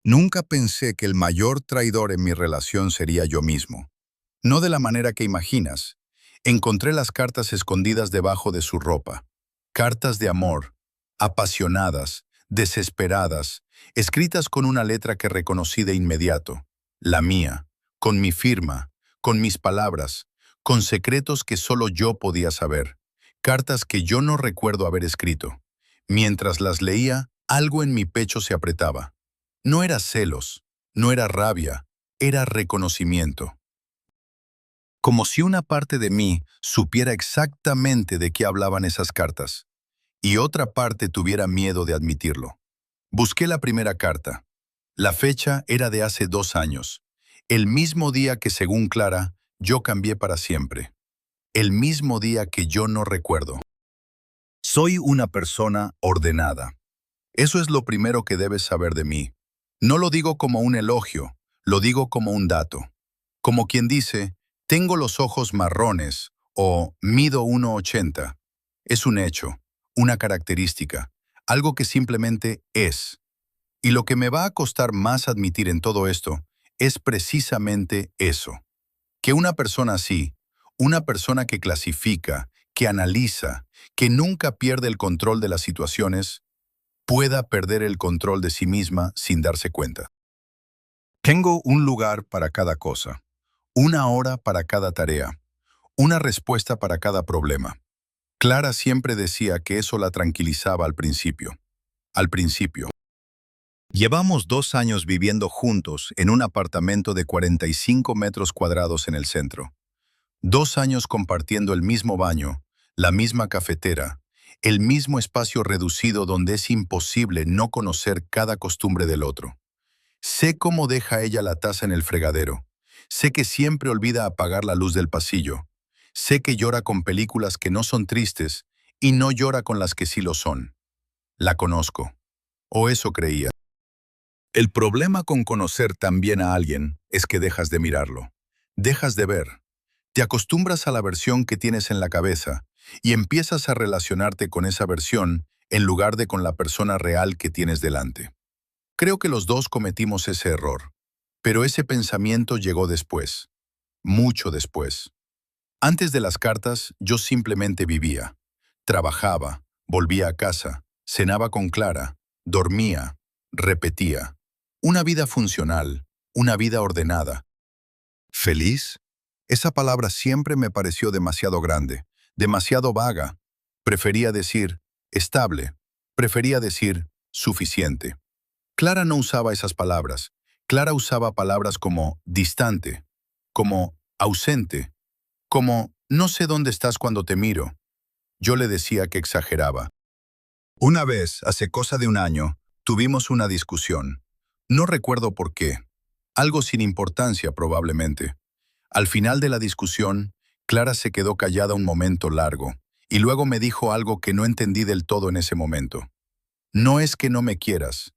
Nunca pensé que el mayor traidor en mi relación sería yo mismo. No de la manera que imaginas. Encontré las cartas escondidas debajo de su ropa. Cartas de amor, apasionadas, desesperadas, escritas con una letra que reconocí de inmediato. La mía, con mi firma, con mis palabras, con secretos que solo yo podía saber. Cartas que yo no recuerdo haber escrito. Mientras las leía, algo en mi pecho se apretaba. No era celos, no era rabia, era reconocimiento. Como si una parte de mí supiera exactamente de qué hablaban esas cartas, y otra parte tuviera miedo de admitirlo. Busqué la primera carta. La fecha era de hace 2 años, el mismo día que, según Clara, yo cambié para siempre. El mismo día que yo no recuerdo. Soy una persona ordenada. Eso es lo primero que debes saber de mí. No lo digo como un elogio, lo digo como un dato. Como quien dice, tengo los ojos marrones o mido 1,80. Es un hecho, una característica, algo que simplemente es. Y lo que me va a costar más admitir en todo esto es precisamente eso. Que una persona así, una persona que clasifica, que analiza, que nunca pierde el control de las situaciones, pueda perder el control de sí misma sin darse cuenta. Tengo un lugar para cada cosa, una hora para cada tarea, una respuesta para cada problema. Clara siempre decía que eso la tranquilizaba al principio. Al principio. Llevamos 2 años viviendo juntos en un apartamento de 45 metros cuadrados en el centro. 2 años compartiendo el mismo baño, la misma cafetera, el mismo espacio reducido donde es imposible no conocer cada costumbre del otro. Sé cómo deja ella la taza en el fregadero. Sé que siempre olvida apagar la luz del pasillo. Sé que llora con películas que no son tristes y no llora con las que sí lo son. La conozco. O eso creía. El problema con conocer tan bien a alguien es que dejas de mirarlo. Dejas de ver. Te acostumbras a la versión que tienes en la cabeza y empiezas a relacionarte con esa versión en lugar de con la persona real que tienes delante. Creo que los dos cometimos ese error, pero ese pensamiento llegó después, mucho después. Antes de las cartas, yo simplemente vivía. Trabajaba, volvía a casa, cenaba con Clara, dormía, repetía. Una vida funcional, una vida ordenada. ¿Feliz? Esa palabra siempre me pareció demasiado grande, demasiado vaga. Prefería decir estable, prefería decir suficiente. Clara no usaba esas palabras. Clara usaba palabras como distante, como ausente, como no sé dónde estás cuando te miro. Yo le decía que exageraba. Una vez, hace cosa de 1 año, tuvimos una discusión. No recuerdo por qué. Algo sin importancia, probablemente. Al final de la discusión, Clara se quedó callada un momento largo, y luego me dijo algo que no entendí del todo en ese momento. No es que no me quieras.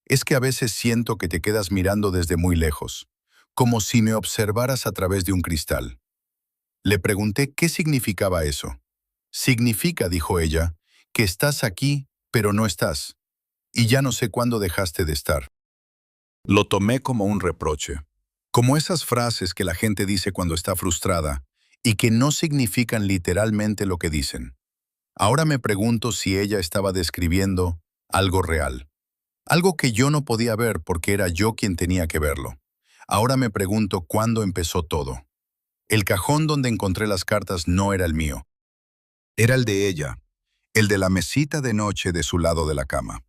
Es que a veces siento que te quedas mirando desde muy lejos, como si me observaras a través de un cristal. Le pregunté qué significaba eso. Significa, dijo ella, que estás aquí, pero no estás, y ya no sé cuándo dejaste de estar. Lo tomé como un reproche, como esas frases que la gente dice cuando está frustrada y que no significan literalmente lo que dicen. Ahora me pregunto si ella estaba describiendo algo real. Algo que yo no podía ver porque era yo quien tenía que verlo. Ahora me pregunto cuándo empezó todo. El cajón donde encontré las cartas no era el mío. Era el de ella, el de la mesita de noche de su lado de la cama.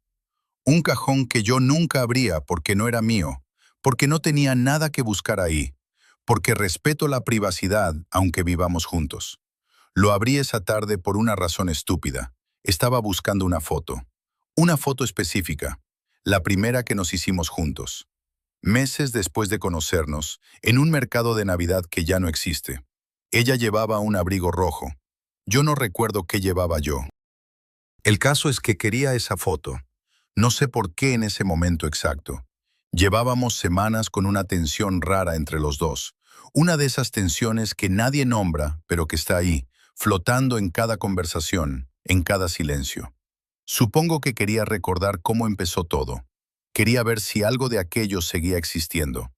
Un cajón que yo nunca abría porque no era mío, porque no tenía nada que buscar ahí, porque respeto la privacidad aunque vivamos juntos. Lo abrí esa tarde por una razón estúpida. Estaba buscando una foto específica, la primera que nos hicimos juntos. Meses después de conocernos, en un mercado de Navidad que ya no existe. Ella llevaba un abrigo rojo. Yo no recuerdo qué llevaba yo. El caso es que quería esa foto. No sé por qué en ese momento exacto. Llevábamos semanas con una tensión rara entre los dos. Una de esas tensiones que nadie nombra, pero que está ahí, flotando en cada conversación, en cada silencio. Supongo que quería recordar cómo empezó todo. Quería ver si algo de aquello seguía existiendo.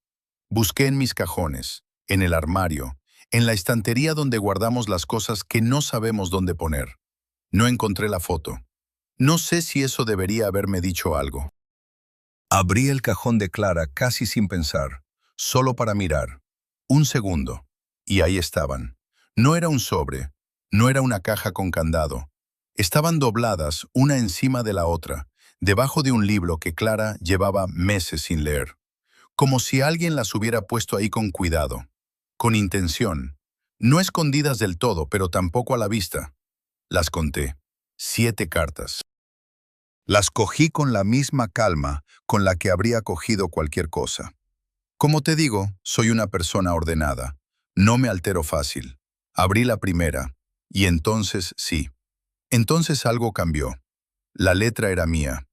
Busqué en mis cajones, en el armario, en la estantería donde guardamos las cosas que no sabemos dónde poner. No encontré la foto. No sé si eso debería haberme dicho algo. Abrí el cajón de Clara casi sin pensar, solo para mirar. Un segundo. Y ahí estaban. No era un sobre, no era una caja con candado. Estaban dobladas una encima de la otra, debajo de un libro que Clara llevaba meses sin leer. Como si alguien las hubiera puesto ahí con cuidado, con intención. No escondidas del todo, pero tampoco a la vista. Las conté. 7 cartas. Las cogí con la misma calma con la que habría cogido cualquier cosa. Como te digo, soy una persona ordenada. No me altero fácil. Abrí la primera, y entonces sí. Entonces algo cambió. La letra era mía.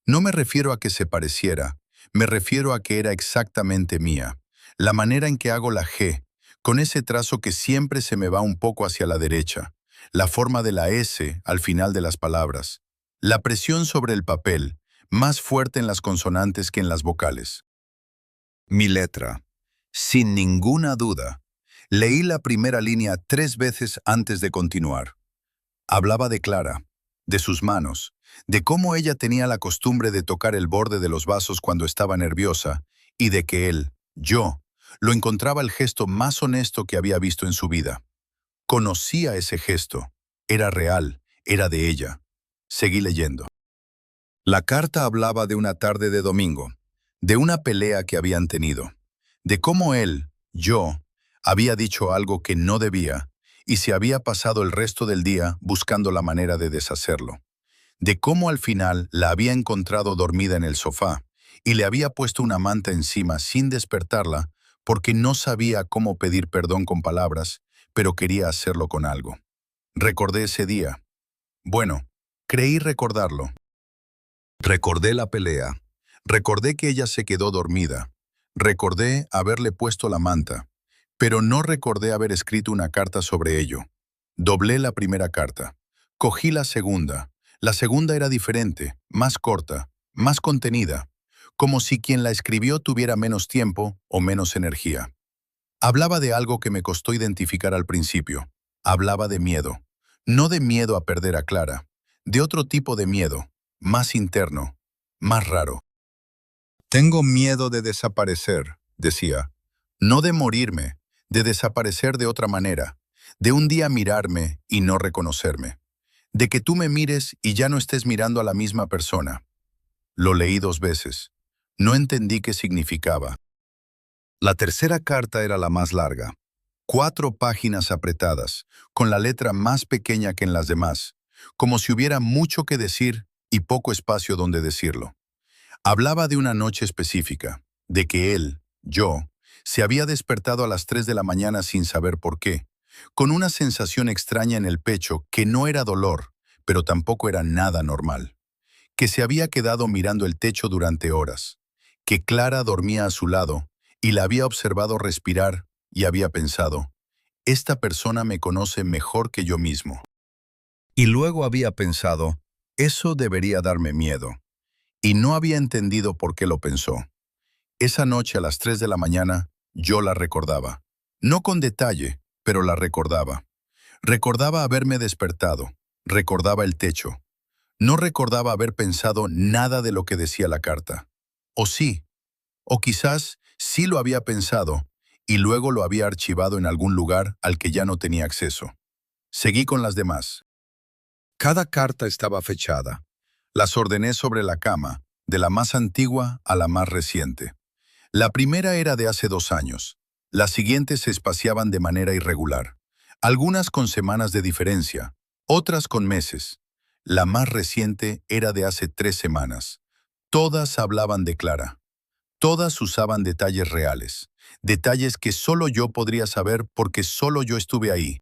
No me refiero a que se pareciera, me refiero a que era exactamente mía. La manera en que hago la G, con ese trazo que siempre se me va un poco hacia la derecha, la forma de la S al final de las palabras, la presión sobre el papel, más fuerte en las consonantes que en las vocales. Mi letra. Sin ninguna duda. Leí la primera línea 3 veces antes de continuar. Hablaba de Clara, de sus manos, de cómo ella tenía la costumbre de tocar el borde de los vasos cuando estaba nerviosa, y de que él, yo, lo encontraba el gesto más honesto que había visto en su vida. Conocía ese gesto. Era real, era de ella. Seguí leyendo. La carta hablaba de una tarde de domingo, de una pelea que habían tenido, de cómo él, yo, había dicho algo que no debía y se había pasado el resto del día buscando la manera de deshacerlo, de cómo al final la había encontrado dormida en el sofá y le había puesto una manta encima sin despertarla porque no sabía cómo pedir perdón con palabras, pero quería hacerlo con algo. Recordé ese día. Bueno, creí recordarlo. Recordé la pelea. Recordé que ella se quedó dormida. Recordé haberle puesto la manta, pero no recordé haber escrito una carta sobre ello. Doblé la primera carta. Cogí la segunda. La segunda era diferente, más corta, más contenida, como si quien la escribió tuviera menos tiempo o menos energía. Hablaba de algo que me costó identificar al principio. Hablaba de miedo. No de miedo a perder a Clara, de otro tipo de miedo, más interno, más raro. Tengo miedo de desaparecer, decía. No de morirme, de desaparecer de otra manera, de un día mirarme y no reconocerme, de que tú me mires y ya no estés mirando a la misma persona. Lo leí 2 veces. No entendí qué significaba. La tercera carta era la más larga. 4 páginas apretadas, con la letra más pequeña que en las demás, como si hubiera mucho que decir y poco espacio donde decirlo. Hablaba de una noche específica, de que él, yo, se había despertado a las 3 de la mañana sin saber por qué, con una sensación extraña en el pecho que no era dolor, pero tampoco era nada normal, que se había quedado mirando el techo durante horas, que Clara dormía a su lado y la había observado respirar y había pensado, esta persona me conoce mejor que yo mismo. Y luego había pensado, eso debería darme miedo. Y no había entendido por qué lo pensó. Esa noche a las 3 de la mañana, yo la recordaba. No con detalle, pero la recordaba. Recordaba haberme despertado. Recordaba el techo. No recordaba haber pensado nada de lo que decía la carta. O sí, o quizás sí lo había pensado y luego lo había archivado en algún lugar al que ya no tenía acceso. Seguí con las demás. Cada carta estaba fechada. Las ordené sobre la cama, de la más antigua a la más reciente. La primera era de hace 2 años. Las siguientes se espaciaban de manera irregular. Algunas con semanas de diferencia, otras con meses. La más reciente era de hace 3 semanas. Todas hablaban de Clara. Todas usaban detalles reales. Detalles que solo yo podría saber porque solo yo estuve ahí.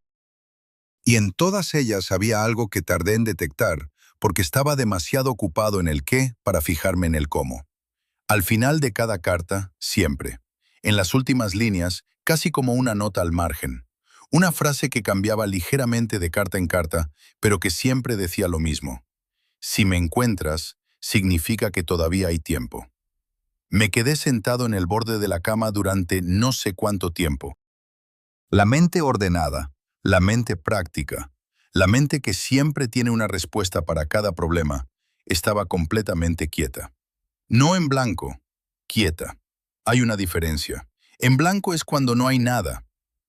Y en todas ellas había algo que tardé en detectar porque estaba demasiado ocupado en el qué para fijarme en el cómo. Al final de cada carta, siempre. En las últimas líneas, casi como una nota al margen. Una frase que cambiaba ligeramente de carta en carta, pero que siempre decía lo mismo. Si me encuentras, significa que todavía hay tiempo. Me quedé sentado en el borde de la cama durante no sé cuánto tiempo. La mente ordenada, la mente práctica, la mente que siempre tiene una respuesta para cada problema, estaba completamente quieta. No en blanco, quieta. Hay una diferencia. En blanco es cuando no hay nada.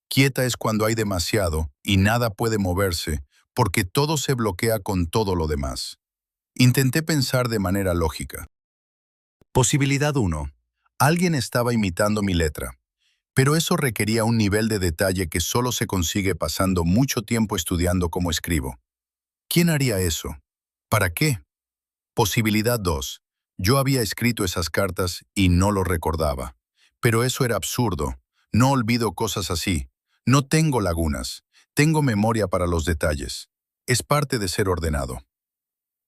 Quieta es cuando hay demasiado y nada puede moverse porque todo se bloquea con todo lo demás. Intenté pensar de manera lógica. Posibilidad 1. Alguien estaba imitando mi letra, pero eso requería un nivel de detalle que solo se consigue pasando mucho tiempo estudiando cómo escribo. ¿Quién haría eso? ¿Para qué? Posibilidad 2. Yo había escrito esas cartas y no lo recordaba. Pero eso era absurdo. No olvido cosas así. No tengo lagunas. Tengo memoria para los detalles. Es parte de ser ordenado.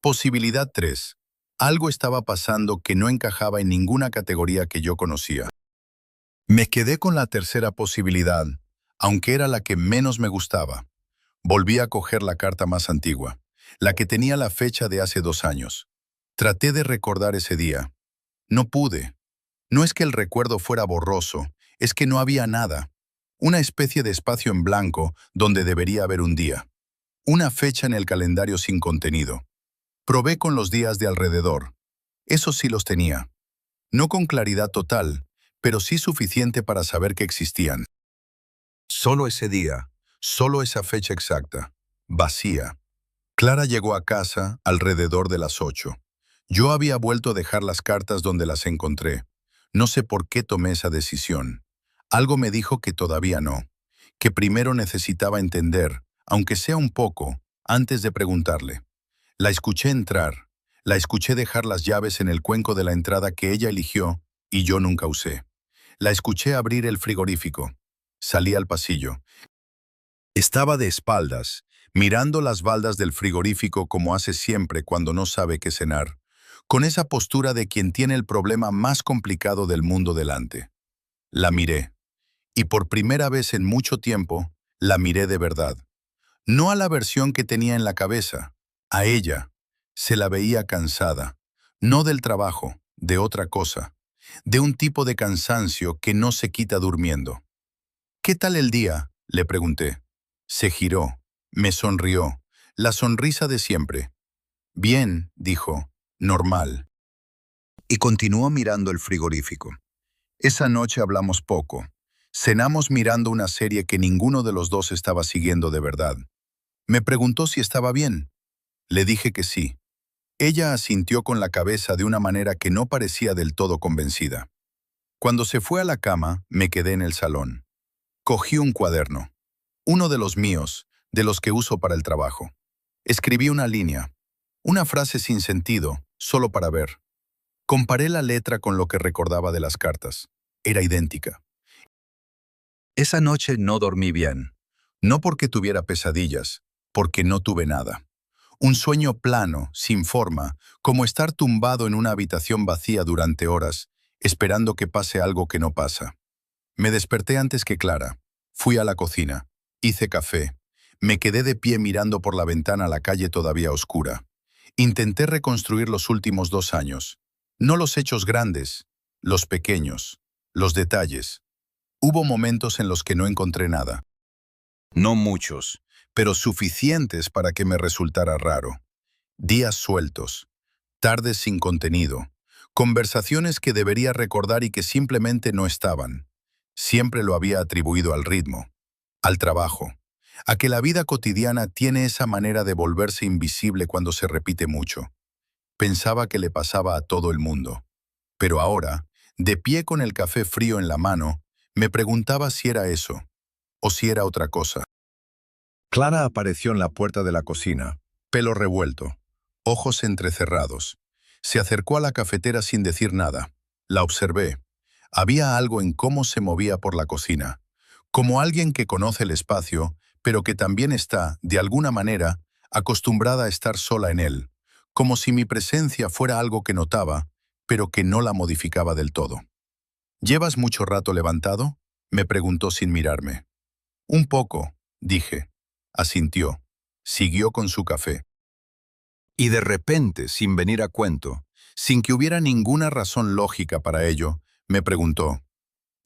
Posibilidad 3. Algo estaba pasando que no encajaba en ninguna categoría que yo conocía. Me quedé con la tercera posibilidad, aunque era la que menos me gustaba. Volví a coger la carta más antigua, la que tenía la fecha de hace 2 años. Traté de recordar ese día. No pude. No es que el recuerdo fuera borroso, es que no había nada. Una especie de espacio en blanco donde debería haber un día. Una fecha en el calendario sin contenido. Probé con los días de alrededor. Esos sí los tenía. No con claridad total, pero sí suficiente para saber que existían. Solo ese día, solo esa fecha exacta, vacía. Clara llegó a casa alrededor de las 8. Yo había vuelto a dejar las cartas donde las encontré. No sé por qué tomé esa decisión. Algo me dijo que todavía no, que primero necesitaba entender, aunque sea un poco, antes de preguntarle. La escuché entrar, la escuché dejar las llaves en el cuenco de la entrada que ella eligió y yo nunca usé. La escuché abrir el frigorífico. Salí al pasillo. Estaba de espaldas, mirando las baldas del frigorífico como hace siempre cuando no sabe qué cenar, con esa postura de quien tiene el problema más complicado del mundo delante. La miré, y por primera vez en mucho tiempo, la miré de verdad. No a la versión que tenía en la cabeza, a ella. Se la veía cansada, no del trabajo, de otra cosa, de un tipo de cansancio que no se quita durmiendo. ¿Qué tal el día?, le pregunté. Se giró, me sonrió, la sonrisa de siempre. Bien, dijo, normal. Y continuó mirando el frigorífico. Esa noche hablamos poco. Cenamos mirando una serie que ninguno de los dos estaba siguiendo de verdad. Me preguntó si estaba bien. Le dije que sí. Ella asintió con la cabeza de una manera que no parecía del todo convencida. Cuando se fue a la cama, me quedé en el salón. Cogí un cuaderno. Uno de los míos, de los que uso para el trabajo. Escribí una línea, una frase sin sentido, solo para ver. Comparé la letra con lo que recordaba de las cartas. Era idéntica. Esa noche no dormí bien. No porque tuviera pesadillas, porque no tuve nada. Un sueño plano, sin forma, como estar tumbado en una habitación vacía durante horas, esperando que pase algo que no pasa. Me desperté antes que Clara. Fui a la cocina. Hice café. Me quedé de pie mirando por la ventana a la calle todavía oscura. Intenté reconstruir los últimos 2 años. No los hechos grandes, los pequeños, los detalles. Hubo momentos en los que no encontré nada. No muchos, pero suficientes para que me resultara raro. Días sueltos, tardes sin contenido, conversaciones que debería recordar y que simplemente no estaban. Siempre lo había atribuido al ritmo, al trabajo, a que la vida cotidiana tiene esa manera de volverse invisible cuando se repite mucho. Pensaba que le pasaba a todo el mundo. Pero ahora, de pie con el café frío en la mano, me preguntaba si era eso, o si era otra cosa. Clara apareció en la puerta de la cocina, pelo revuelto, ojos entrecerrados. Se acercó a la cafetera sin decir nada. La observé. Había algo en cómo se movía por la cocina, como alguien que conoce el espacio, pero que también está, de alguna manera, acostumbrada a estar sola en él, como si mi presencia fuera algo que notaba, pero que no la modificaba del todo. ¿Llevas mucho rato levantado?, me preguntó sin mirarme. Un poco, dije. Asintió. Siguió con su café. Y de repente, sin venir a cuento, Sin que hubiera ninguna razón lógica para ello, me preguntó,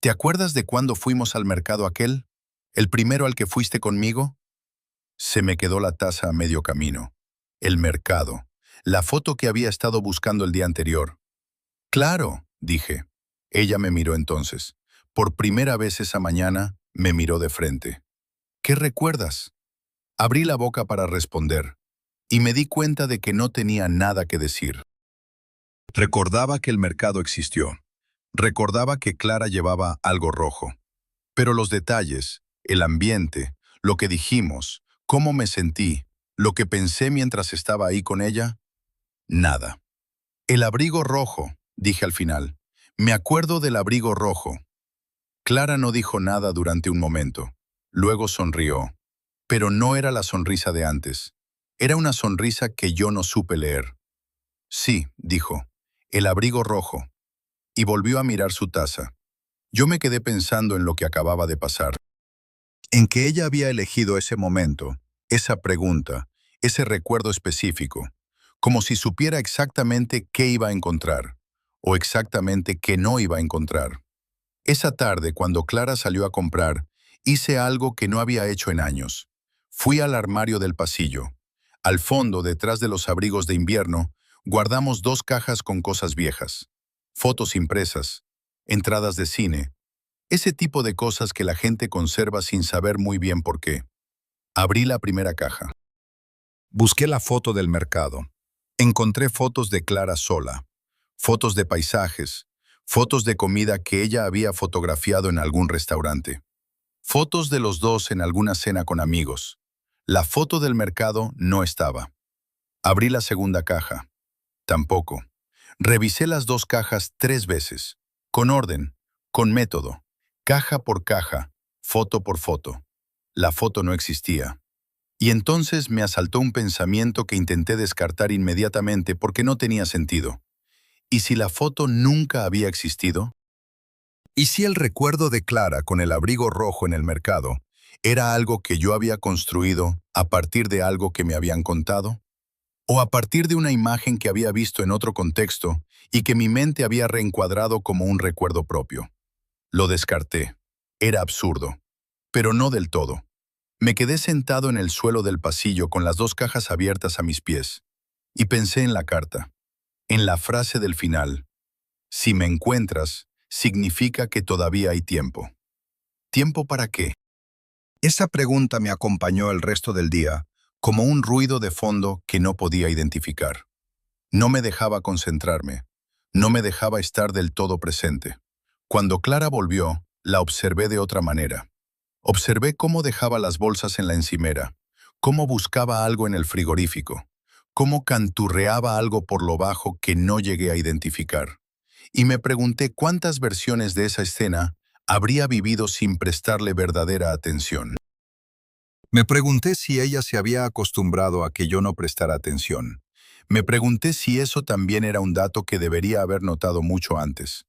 ¿te acuerdas de cuando fuimos al mercado aquel? ¿El primero al que fuiste conmigo? Se me quedó la taza a medio camino. El mercado. La foto que había estado buscando el día anterior. Claro, dije. Ella me miró entonces. Por primera vez esa mañana, me miró de frente. ¿Qué recuerdas? Abrí la boca para responder, y me di cuenta de que no tenía nada que decir. Recordaba que el mercado existió. Recordaba que Clara llevaba algo rojo. Pero los detalles, el ambiente, lo que dijimos, cómo me sentí, lo que pensé mientras estaba ahí con ella, nada. El abrigo rojo, dije al final. Me acuerdo del abrigo rojo. Clara no dijo nada durante un momento. Luego sonrió. Pero no era la sonrisa de antes. Era una sonrisa que yo no supe leer. Sí, dijo, el abrigo rojo. Y volvió a mirar su taza. Yo me quedé pensando en lo que acababa de pasar. En que ella había elegido ese momento, esa pregunta, ese recuerdo específico, como si supiera exactamente qué iba a encontrar, o exactamente qué no iba a encontrar. Esa tarde, cuando Clara salió a comprar, hice algo que no había hecho en años. Fui al armario del pasillo. Al fondo, detrás de los abrigos de invierno, guardamos 2 cajas con cosas viejas. Fotos impresas, entradas de cine, ese tipo de cosas que la gente conserva sin saber muy bien por qué. Abrí la primera caja. Busqué la foto del mercado. Encontré fotos de Clara sola, fotos de paisajes, fotos de comida que ella había fotografiado en algún restaurante, fotos de los dos en alguna cena con amigos. La foto del mercado no estaba. Abrí la segunda caja. Tampoco. Revisé las 2 cajas 3 veces, con orden, con método, caja por caja, foto por foto. La foto no existía. Y entonces me asaltó un pensamiento que intenté descartar inmediatamente porque no tenía sentido. ¿Y si la foto nunca había existido? ¿Y si el recuerdo de Clara con el abrigo rojo en el mercado era algo que yo había construido a partir de algo que me habían contado? ¿O a partir de una imagen que había visto en otro contexto y que mi mente había reencuadrado como un recuerdo propio? Lo descarté. Era absurdo. Pero no del todo. Me quedé sentado en el suelo del pasillo con las 2 cajas abiertas a mis pies. Y pensé en la carta, en la frase del final. Si me encuentras, significa que todavía hay tiempo. ¿Tiempo para qué? Esa pregunta me acompañó el resto del día, como un ruido de fondo que no podía identificar. No me dejaba concentrarme. No me dejaba estar del todo presente. Cuando Clara volvió, la observé de otra manera. Observé cómo dejaba las bolsas en la encimera, cómo buscaba algo en el frigorífico, cómo canturreaba algo por lo bajo que no llegué a identificar. Y me pregunté cuántas versiones de esa escena habría vivido sin prestarle verdadera atención. Me pregunté si ella se había acostumbrado a que yo no prestara atención. Me pregunté si eso también era un dato que debería haber notado mucho antes.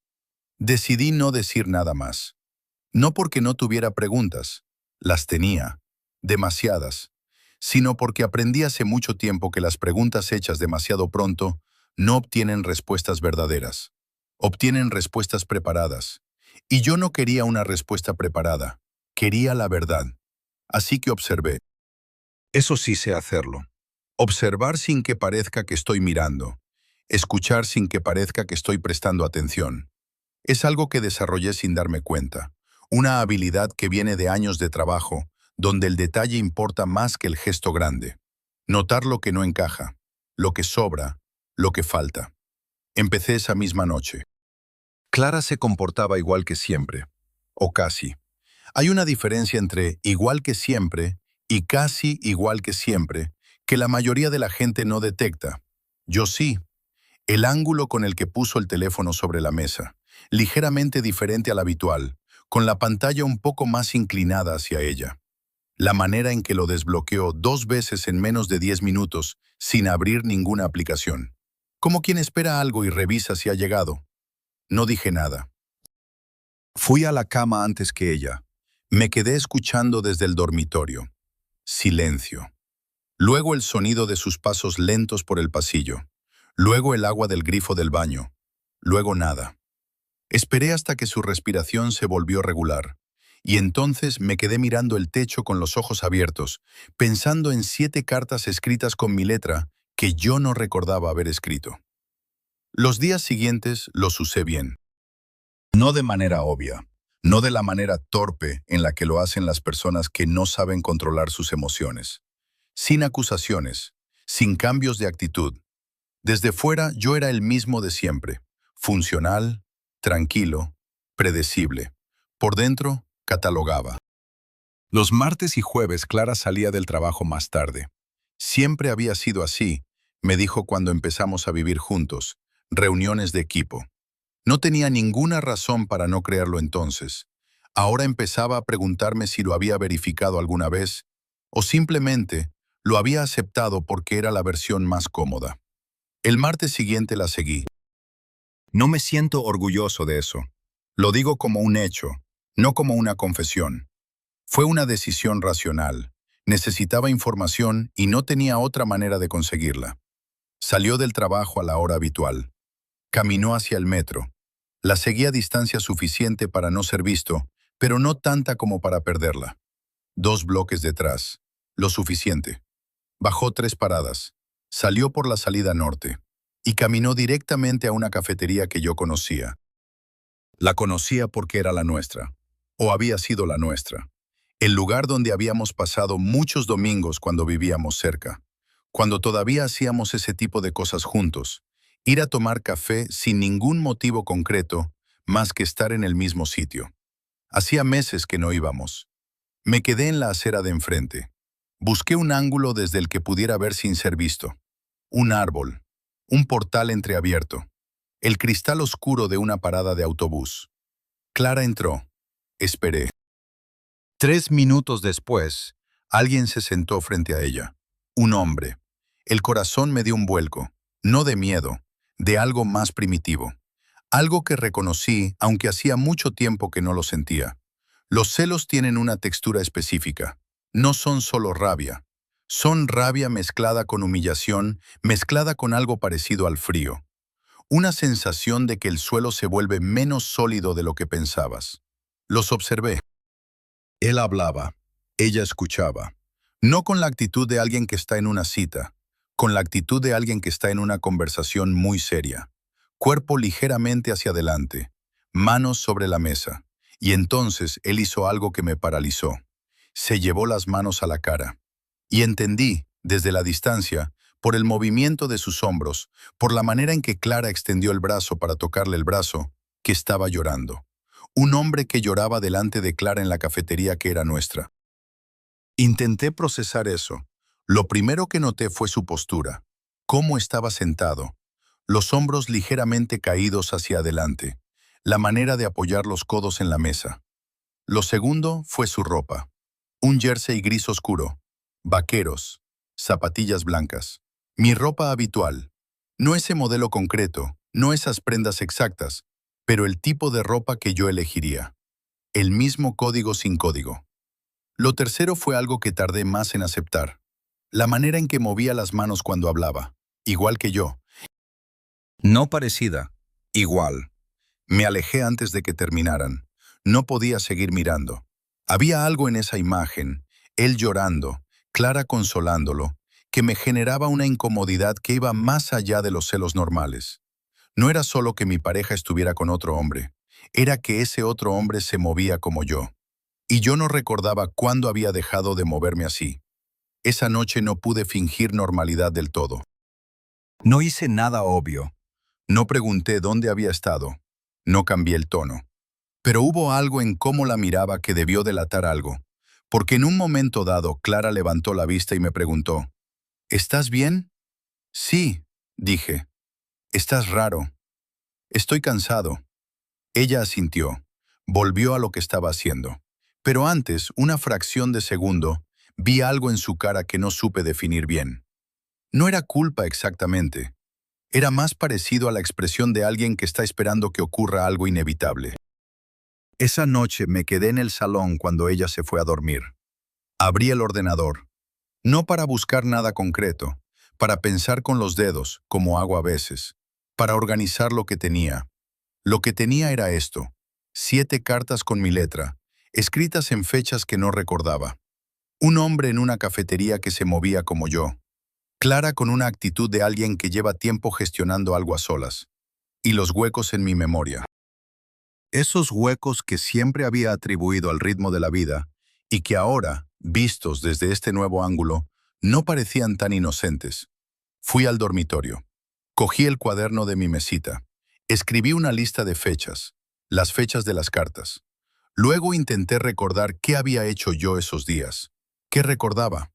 Decidí no decir nada más. No porque no tuviera preguntas, las tenía, demasiadas, sino porque aprendí hace mucho tiempo que las preguntas hechas demasiado pronto no obtienen respuestas verdaderas. Obtienen respuestas preparadas. Y yo no quería una respuesta preparada, quería la verdad. Así que observé. Eso sí sé hacerlo. Observar sin que parezca que estoy mirando. Escuchar sin que parezca que estoy prestando atención. Es algo que desarrollé sin darme cuenta. Una habilidad que viene de años de trabajo, donde el detalle importa más que el gesto grande. Notar lo que no encaja, lo que sobra, lo que falta. Empecé esa misma noche. Clara se comportaba igual que siempre, o casi. Hay una diferencia entre igual que siempre y casi igual que siempre, que la mayoría de la gente no detecta. Yo sí. El ángulo con el que puso el teléfono sobre la mesa, ligeramente diferente al habitual, con la pantalla un poco más inclinada hacia ella. La manera en que lo desbloqueó 2 veces en menos de 10 minutos, sin abrir ninguna aplicación. Como quien espera algo y revisa si ha llegado. No dije nada. Fui a la cama antes que ella. Me quedé escuchando desde el dormitorio. Silencio. Luego el sonido de sus pasos lentos por el pasillo. luego el agua del grifo del baño, luego nada. Esperé hasta que su respiración se volvió regular, y entonces me quedé mirando el techo con los ojos abiertos, pensando en 7 cartas escritas con mi letra que yo no recordaba haber escrito. Los días siguientes los usé bien. No de manera obvia, no de la manera torpe en la que lo hacen las personas que no saben controlar sus emociones. Sin acusaciones, sin cambios de actitud. Desde fuera yo era el mismo de siempre, funcional, tranquilo, predecible. Por dentro, catalogaba. Los martes y jueves Clara salía del trabajo más tarde. Siempre había sido así, me dijo cuando empezamos a vivir juntos, reuniones de equipo. No tenía ninguna razón para no creerlo entonces. Ahora empezaba a preguntarme si lo había verificado alguna vez o simplemente lo había aceptado porque era la versión más cómoda. El martes siguiente la seguí. No me siento orgulloso de eso. Lo digo como un hecho, no como una confesión. Fue una decisión racional. Necesitaba información y no tenía otra manera de conseguirla. Salió del trabajo a la hora habitual. Caminó hacia el metro. La seguí a distancia suficiente para no ser visto, pero no tanta como para perderla. 2 bloques detrás. Lo suficiente. Bajó 3 paradas. Salió por la salida norte. Y caminó directamente a una cafetería que yo conocía. La conocía porque era la nuestra. O había sido la nuestra. El lugar donde habíamos pasado muchos domingos cuando vivíamos cerca. Cuando todavía hacíamos ese tipo de cosas juntos. Ir a tomar café sin ningún motivo concreto, más que estar en el mismo sitio. Hacía meses que no íbamos. Me quedé en la acera de enfrente. Busqué un ángulo desde el que pudiera ver sin ser visto. Un árbol. Un portal entreabierto. El cristal oscuro de una parada de autobús. Clara entró. Esperé. 3 minutos después, alguien se sentó frente a ella. Un hombre. El corazón me dio un vuelco. No de miedo, de algo más primitivo. Algo que reconocí, aunque hacía mucho tiempo que no lo sentía. Los celos tienen una textura específica. No son solo rabia. Son rabia mezclada con humillación, mezclada con algo parecido al frío. Una sensación de que el suelo se vuelve menos sólido de lo que pensabas. Los observé. Él hablaba. Ella escuchaba. No con la actitud de alguien que está en una cita, con la actitud de alguien que está en una conversación muy seria. Cuerpo ligeramente hacia adelante, manos sobre la mesa. Y entonces él hizo algo que me paralizó. Se llevó las manos a la cara. Y entendí, desde la distancia, por el movimiento de sus hombros, por la manera en que Clara extendió el brazo para tocarle el brazo, que estaba llorando. Un hombre que lloraba delante de Clara en la cafetería que era nuestra. Intenté procesar eso. Lo primero que noté fue su postura. Cómo estaba sentado. Los hombros ligeramente caídos hacia adelante. La manera de apoyar los codos en la mesa. Lo segundo fue su ropa. Un jersey gris oscuro. Vaqueros. Zapatillas blancas. Mi ropa habitual. No ese modelo concreto, no esas prendas exactas, pero el tipo de ropa que yo elegiría. El mismo código sin código. Lo tercero fue algo que tardé más en aceptar. La manera en que movía las manos cuando hablaba, igual que yo. No parecida, igual. Me alejé antes de que terminaran. No podía seguir mirando. Había algo en esa imagen, él llorando, Clara consolándolo, que me generaba una incomodidad que iba más allá de los celos normales. No era solo que mi pareja estuviera con otro hombre, era que ese otro hombre se movía como yo. Y yo no recordaba cuándo había dejado de moverme así. Esa noche no pude fingir normalidad del todo. No hice nada obvio. No pregunté dónde había estado. No cambié el tono. Pero hubo algo en cómo la miraba que debió delatar algo. Porque en un momento dado, Clara levantó la vista y me preguntó, ¿estás bien? Sí, dije. Estás raro. Estoy cansado. Ella asintió. Volvió a lo que estaba haciendo. Pero antes, una fracción de segundo, vi algo en su cara que no supe definir bien. No era culpa exactamente. Era más parecido a la expresión de alguien que está esperando que ocurra algo inevitable. Esa noche me quedé en el salón cuando ella se fue a dormir. Abrí el ordenador. No para buscar nada concreto, para pensar con los dedos, como hago a veces, para organizar lo que tenía. Lo que tenía era esto: 7 cartas con mi letra, escritas en fechas que no recordaba. Un hombre en una cafetería que se movía como yo. Clara con una actitud de alguien que lleva tiempo gestionando algo a solas. Y los huecos en mi memoria. Esos huecos que siempre había atribuido al ritmo de la vida y que ahora, vistos desde este nuevo ángulo, no parecían tan inocentes. Fui al dormitorio. Cogí el cuaderno de mi mesita. Escribí una lista de fechas, las fechas de las cartas. Luego intenté recordar qué había hecho yo esos días. ¿Qué recordaba?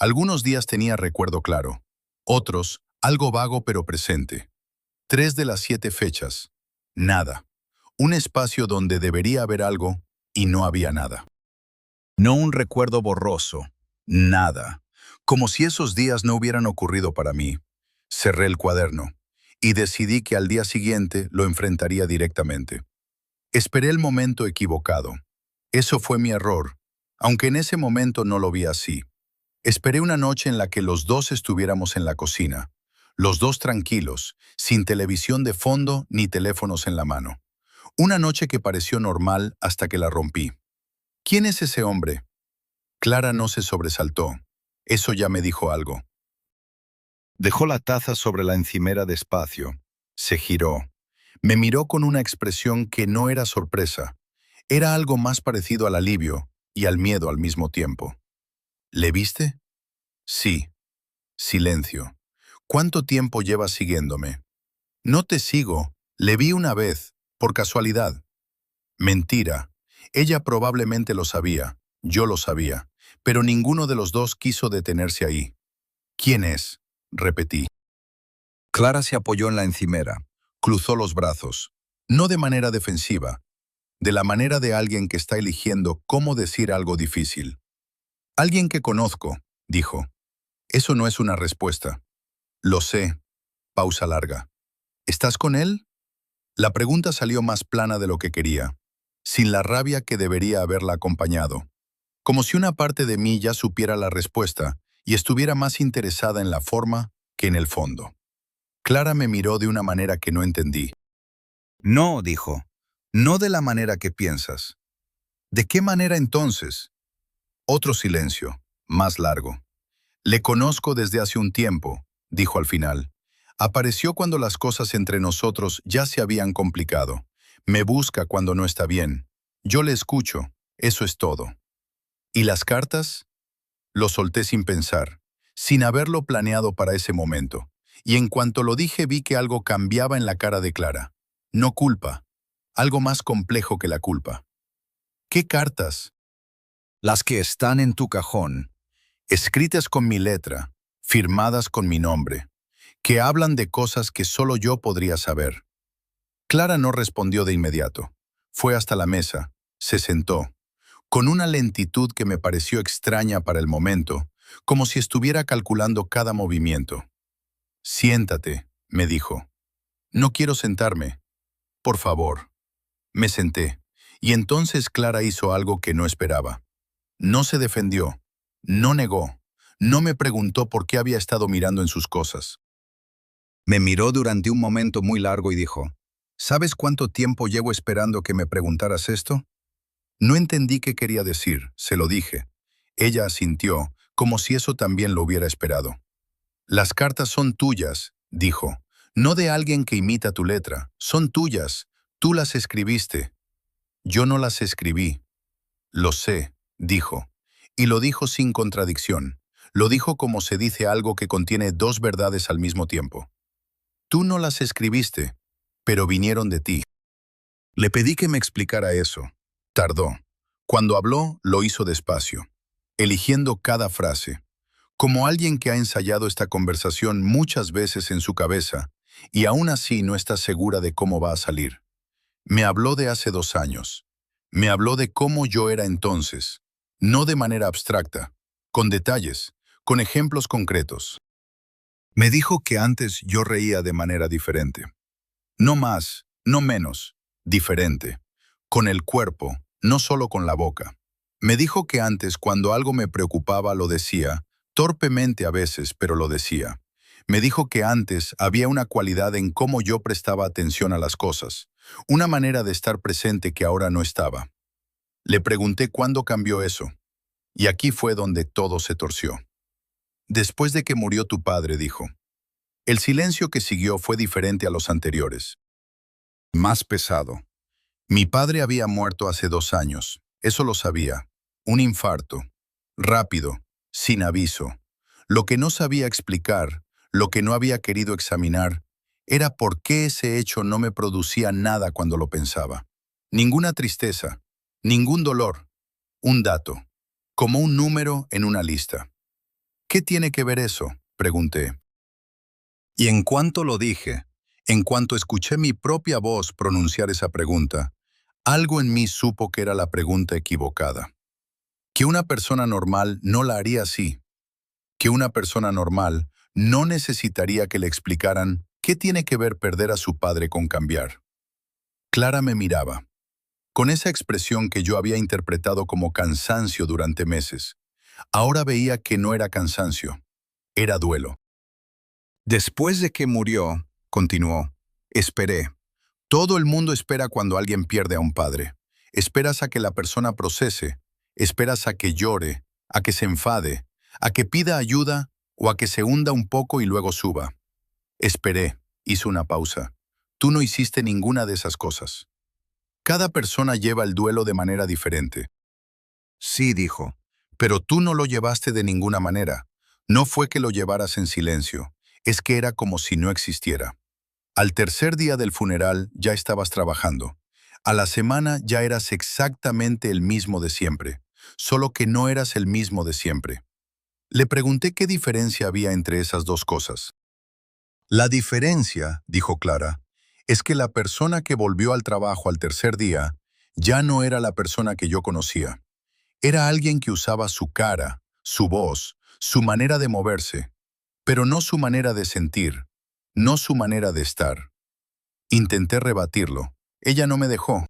Algunos días tenía recuerdo claro, otros algo vago pero presente. 3 de las 7 fechas. Nada. Un espacio donde debería haber algo y no había nada. No un recuerdo borroso. Nada. Como si esos días no hubieran ocurrido para mí. Cerré el cuaderno y decidí que al día siguiente lo enfrentaría directamente. Esperé el momento equivocado. Eso fue mi error, aunque en ese momento no lo vi así. Esperé una noche en la que los dos estuviéramos en la cocina, los dos tranquilos, sin televisión de fondo ni teléfonos en la mano. Una noche que pareció normal hasta que la rompí. ¿Quién es ese hombre? Clara no se sobresaltó. Eso ya me dijo algo. Dejó la taza sobre la encimera despacio. Se giró. Me miró con una expresión que no era sorpresa. Era algo más parecido al alivio y al miedo al mismo tiempo. ¿Le viste? Sí. Silencio. ¿Cuánto tiempo llevas siguiéndome? No te sigo. Le vi una vez, por casualidad. Mentira. Ella probablemente lo sabía. Yo lo sabía. Pero ninguno de los dos quiso detenerse ahí. ¿Quién es? Repetí. Clara se apoyó en la encimera. Cruzó los brazos. No de manera defensiva. De la manera de alguien que está eligiendo cómo decir algo difícil. Alguien que conozco, dijo. Eso no es una respuesta. Lo sé. Pausa larga. ¿Estás con él? La pregunta salió más plana de lo que quería, sin la rabia que debería haberla acompañado. Como si una parte de mí ya supiera la respuesta y estuviera más interesada en la forma que en el fondo. Clara me miró de una manera que no entendí. No, dijo. No de la manera que piensas. ¿De qué manera entonces? Otro silencio, más largo. Le conozco desde hace un tiempo, dijo al final. Apareció cuando las cosas entre nosotros ya se habían complicado. Me busca cuando no está bien. Yo le escucho, eso es todo. ¿Y las cartas? Lo solté sin pensar, sin haberlo planeado para ese momento. Y en cuanto lo dije vi que algo cambiaba en la cara de Clara. No culpa, algo más complejo que la culpa. ¿Qué cartas? Las que están en tu cajón, escritas con mi letra, firmadas con mi nombre, que hablan de cosas que solo yo podría saber. Clara no respondió de inmediato. Fue hasta la mesa, se sentó, con una lentitud que me pareció extraña para el momento, como si estuviera calculando cada movimiento. Siéntate, me dijo. No quiero sentarme. Por favor. Me senté, y entonces Clara hizo algo que no esperaba. No se defendió, no negó, no me preguntó por qué había estado mirando en sus cosas. Me miró durante un momento muy largo y dijo, ¿sabes cuánto tiempo llevo esperando que me preguntaras esto? No entendí qué quería decir, se lo dije. Ella asintió, como si eso también lo hubiera esperado. Las cartas son tuyas, dijo, no de alguien que imita tu letra, son tuyas, tú las escribiste. Yo no las escribí. Lo sé, dijo, y lo dijo sin contradicción. Lo dijo como se dice algo que contiene dos verdades al mismo tiempo. Tú no las escribiste, pero vinieron de ti. Le pedí que me explicara eso. Tardó. Cuando habló, lo hizo despacio, eligiendo cada frase, como alguien que ha ensayado esta conversación muchas veces en su cabeza y aún así no está segura de cómo va a salir. Me habló de hace 2 años. Me habló de cómo yo era entonces, no de manera abstracta, con detalles, con ejemplos concretos. Me dijo que antes yo reía de manera diferente. No más, no menos, diferente. Con el cuerpo, no solo con la boca. Me dijo que antes cuando algo me preocupaba lo decía, torpemente a veces, pero lo decía. Me dijo que antes había una cualidad en cómo yo prestaba atención a las cosas, una manera de estar presente que ahora no estaba. Le pregunté cuándo cambió eso, y aquí fue donde todo se torció. Después de que murió tu padre, dijo. El silencio que siguió fue diferente a los anteriores. Más pesado. Mi padre había muerto hace 2 años, eso lo sabía. Un infarto. Rápido, sin aviso. Lo que no sabía explicar, lo que no había querido examinar, era por qué ese hecho no me producía nada cuando lo pensaba. Ninguna tristeza, ningún dolor, un dato, como un número en una lista. ¿Qué tiene que ver eso?, pregunté. Y en cuanto lo dije, en cuanto escuché mi propia voz pronunciar esa pregunta, algo en mí supo que era la pregunta equivocada. Que una persona normal no la haría así. Que una persona normal no necesitaría que le explicaran qué tiene que ver perder a su padre con cambiar. Clara me miraba, con esa expresión que yo había interpretado como cansancio durante meses. Ahora veía que no era cansancio, era duelo. Después de que murió, continuó, esperé. Todo el mundo espera cuando alguien pierde a un padre. Esperas a que la persona procese, esperas a que llore, a que se enfade, a que pida ayuda o a que se hunda un poco y luego suba. Esperé, hizo una pausa. Tú no hiciste ninguna de esas cosas. Cada persona lleva el duelo de manera diferente. Sí, dijo, pero tú no lo llevaste de ninguna manera. No fue que lo llevaras en silencio, es que era como si no existiera. Al tercer día del funeral ya estabas trabajando. A la semana ya eras exactamente el mismo de siempre, solo que no eras el mismo de siempre. Le pregunté qué diferencia había entre esas dos cosas. La diferencia, dijo Clara, es que la persona que volvió al trabajo al tercer día ya no era la persona que yo conocía. Era alguien que usaba su cara, su voz, su manera de moverse, pero no su manera de sentir, no su manera de estar. Intenté rebatirlo. Ella no me dejó.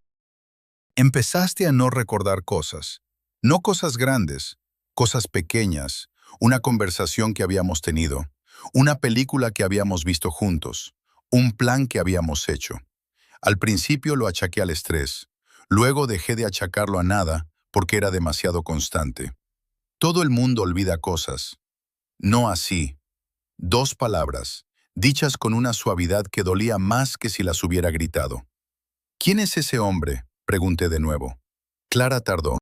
Empezaste a no recordar cosas. No cosas grandes, cosas pequeñas, una conversación que habíamos tenido, una película que habíamos visto juntos, un plan que habíamos hecho. Al principio lo achaqué al estrés. Luego dejé de achacarlo a nada porque era demasiado constante. Todo el mundo olvida cosas. No así. 2 palabras, dichas con una suavidad que dolía más que si las hubiera gritado. ¿Quién es ese hombre?, pregunté de nuevo. Clara tardó.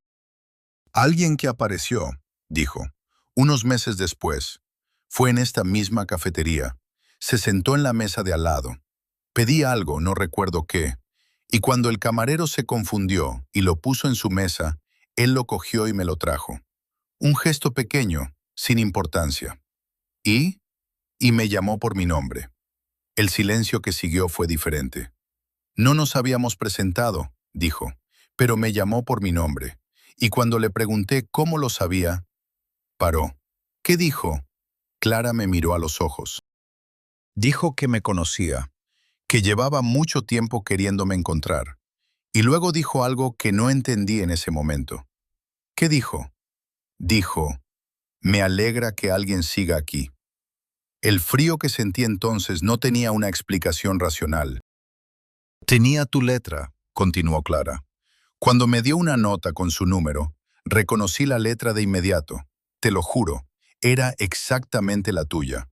Alguien que apareció, dijo, unos meses después. Fue en esta misma cafetería. Se sentó en la mesa de al lado. Pedí algo, no recuerdo qué, y cuando el camarero se confundió y lo puso en su mesa, él lo cogió y me lo trajo. Un gesto pequeño, sin importancia. Y me llamó por mi nombre. El silencio que siguió fue diferente. No nos habíamos presentado, dijo, pero me llamó por mi nombre. Y cuando le pregunté cómo lo sabía, paró. ¿Qué dijo? Clara me miró a los ojos. Dijo que me conocía, que llevaba mucho tiempo queriéndome encontrar. Y luego dijo algo que no entendí en ese momento. ¿Qué dijo? Dijo, me alegra que alguien siga aquí. El frío que sentí entonces no tenía una explicación racional. Tenía tu letra, continuó Clara. Cuando me dio una nota con su número, reconocí la letra de inmediato. Te lo juro, era exactamente la tuya.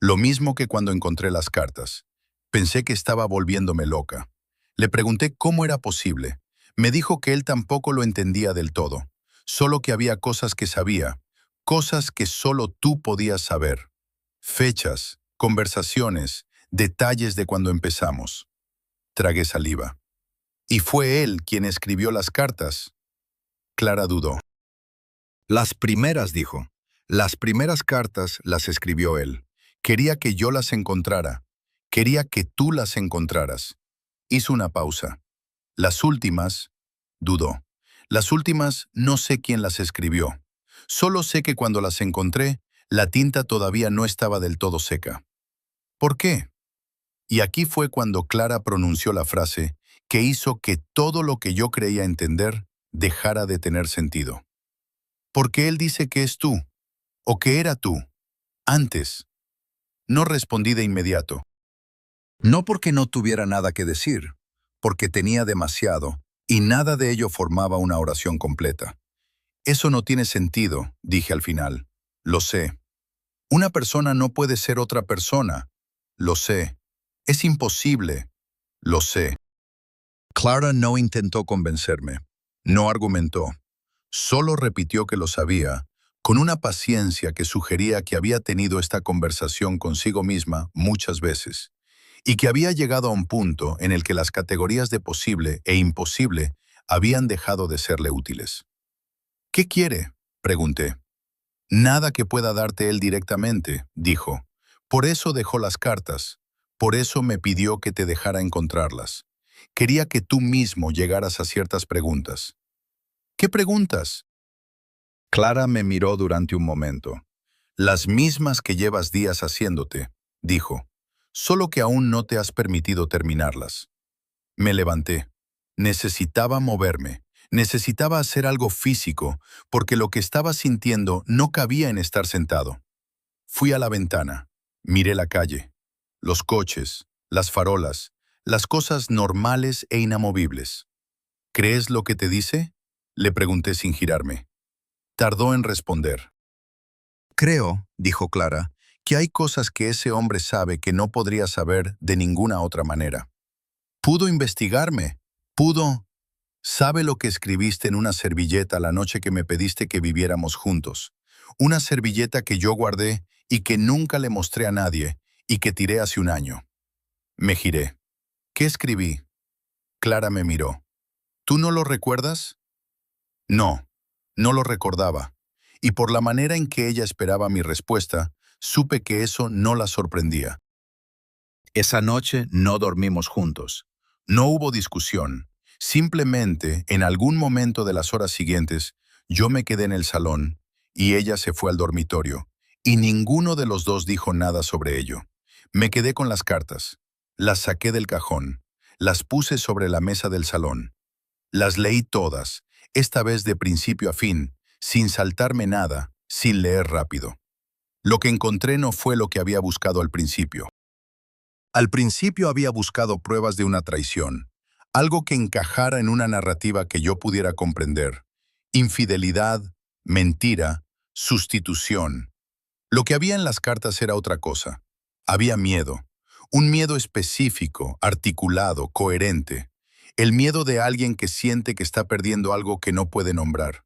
Lo mismo que cuando encontré las cartas. Pensé que estaba volviéndome loca. Le pregunté cómo era posible. Me dijo que él tampoco lo entendía del todo, solo que había cosas que sabía, cosas que solo tú podías saber. Fechas, conversaciones, detalles de cuando empezamos. Tragué saliva. ¿Y fue él quien escribió las cartas? Clara dudó. Las primeras, dijo. Las primeras cartas las escribió él. Quería que yo las encontrara. Quería que tú las encontraras. Hizo una pausa. Las últimas, dudó. Las últimas no sé quién las escribió. Solo sé que cuando las encontré, la tinta todavía no estaba del todo seca. ¿Por qué? Y aquí fue cuando Clara pronunció la frase que hizo que todo lo que yo creía entender dejara de tener sentido. Porque él dice que es tú, o que era tú, antes. No respondí de inmediato. No porque no tuviera nada que decir, porque tenía demasiado, y nada de ello formaba una oración completa. Eso no tiene sentido, dije al final. Lo sé. Una persona no puede ser otra persona. Lo sé. Es imposible. Lo sé. Clara no intentó convencerme. No argumentó. Solo repitió que lo sabía, con una paciencia que sugería que había tenido esta conversación consigo misma muchas veces, y que había llegado a un punto en el que las categorías de posible e imposible habían dejado de serle útiles. ¿Qué quiere?, pregunté. Nada que pueda darte él directamente, dijo. Por eso dejó las cartas. Por eso me pidió que te dejara encontrarlas. Quería que tú mismo llegaras a ciertas preguntas. ¿Qué preguntas? Clara me miró durante un momento. Las mismas que llevas días haciéndote, dijo. Solo que aún no te has permitido terminarlas. Me levanté. Necesitaba moverme. Necesitaba hacer algo físico, porque lo que estaba sintiendo no cabía en estar sentado. Fui a la ventana. Miré la calle. Los coches, las farolas, las cosas normales e inamovibles. ¿Crees lo que te dice?, le pregunté sin girarme. Tardó en responder. Creo, dijo Clara, que hay cosas que ese hombre sabe que no podría saber de ninguna otra manera. Pudo investigarme. Pudo. Sabe lo que escribiste en una servilleta la noche que me pediste que viviéramos juntos. Una servilleta que yo guardé y que nunca le mostré a nadie y que tiré hace un año. Me giré. ¿Qué escribí? Clara me miró. ¿Tú no lo recuerdas? No, no lo recordaba. Y por la manera en que ella esperaba mi respuesta, supe que eso no la sorprendía. Esa noche no dormimos juntos. No hubo discusión. Simplemente, en algún momento de las horas siguientes, yo me quedé en el salón y ella se fue al dormitorio, y ninguno de los dos dijo nada sobre ello. Me quedé con las cartas. Las saqué del cajón. Las puse sobre la mesa del salón. Las leí todas, esta vez de principio a fin, sin saltarme nada, sin leer rápido. Lo que encontré no fue lo que había buscado al principio. Al principio había buscado pruebas de una traición, algo que encajara en una narrativa que yo pudiera comprender. Infidelidad, mentira, sustitución. Lo que había en las cartas era otra cosa. Había miedo. Un miedo específico, articulado, coherente. El miedo de alguien que siente que está perdiendo algo que no puede nombrar,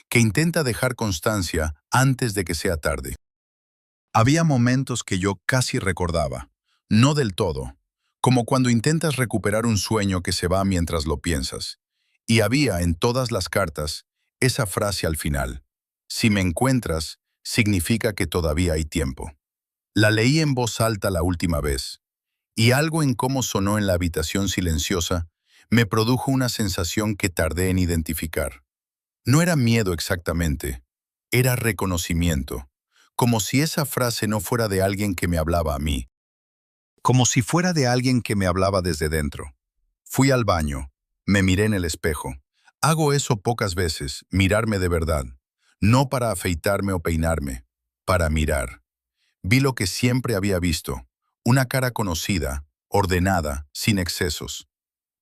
que intenta dejar constancia antes de que sea tarde. Había momentos que yo casi recordaba, no del todo, como cuando intentas recuperar un sueño que se va mientras lo piensas. Y había en todas las cartas esa frase al final: si me encuentras, significa que todavía hay tiempo. La leí en voz alta la última vez, y algo en cómo sonó en la habitación silenciosa me produjo una sensación que tardé en identificar. No era miedo exactamente, era reconocimiento, como si esa frase no fuera de alguien que me hablaba a mí, como si fuera de alguien que me hablaba desde dentro. Fui al baño, me miré en el espejo. Hago eso pocas veces, mirarme de verdad, no para afeitarme o peinarme, para mirar. Vi lo que siempre había visto, una cara conocida, ordenada, sin excesos.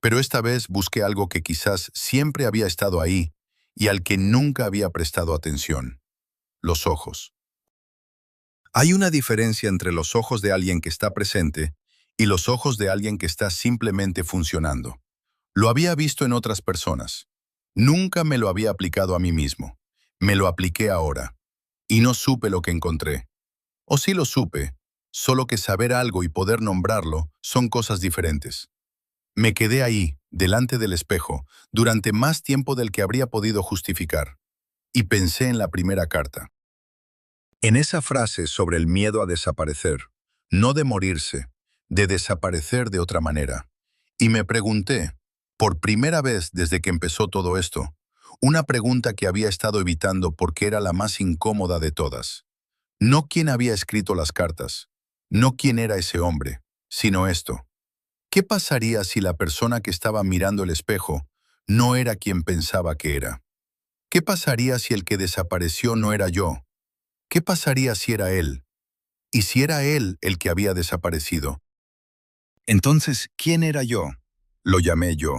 Pero esta vez busqué algo que quizás siempre había estado ahí y al que nunca había prestado atención: los ojos. Hay una diferencia entre los ojos de alguien que está presente y los ojos de alguien que está simplemente funcionando. Lo había visto en otras personas. Nunca me lo había aplicado a mí mismo. Me lo apliqué ahora. Y no supe lo que encontré. O sí lo supe, solo que saber algo y poder nombrarlo son cosas diferentes. Me quedé ahí, delante del espejo, durante más tiempo del que habría podido justificar. Y pensé en la primera carta. En esa frase sobre el miedo a desaparecer, no de morirse, de desaparecer de otra manera. Y me pregunté, por primera vez desde que empezó todo esto, una pregunta que había estado evitando porque era la más incómoda de todas. No quién había escrito las cartas, no quién era ese hombre, sino esto. ¿Qué pasaría si la persona que estaba mirando el espejo no era quien pensaba que era? ¿Qué pasaría si el que desapareció no era yo? ¿Qué pasaría si era él? ¿Y si era él el que había desaparecido? Entonces, ¿quién era yo? Lo llamé yo.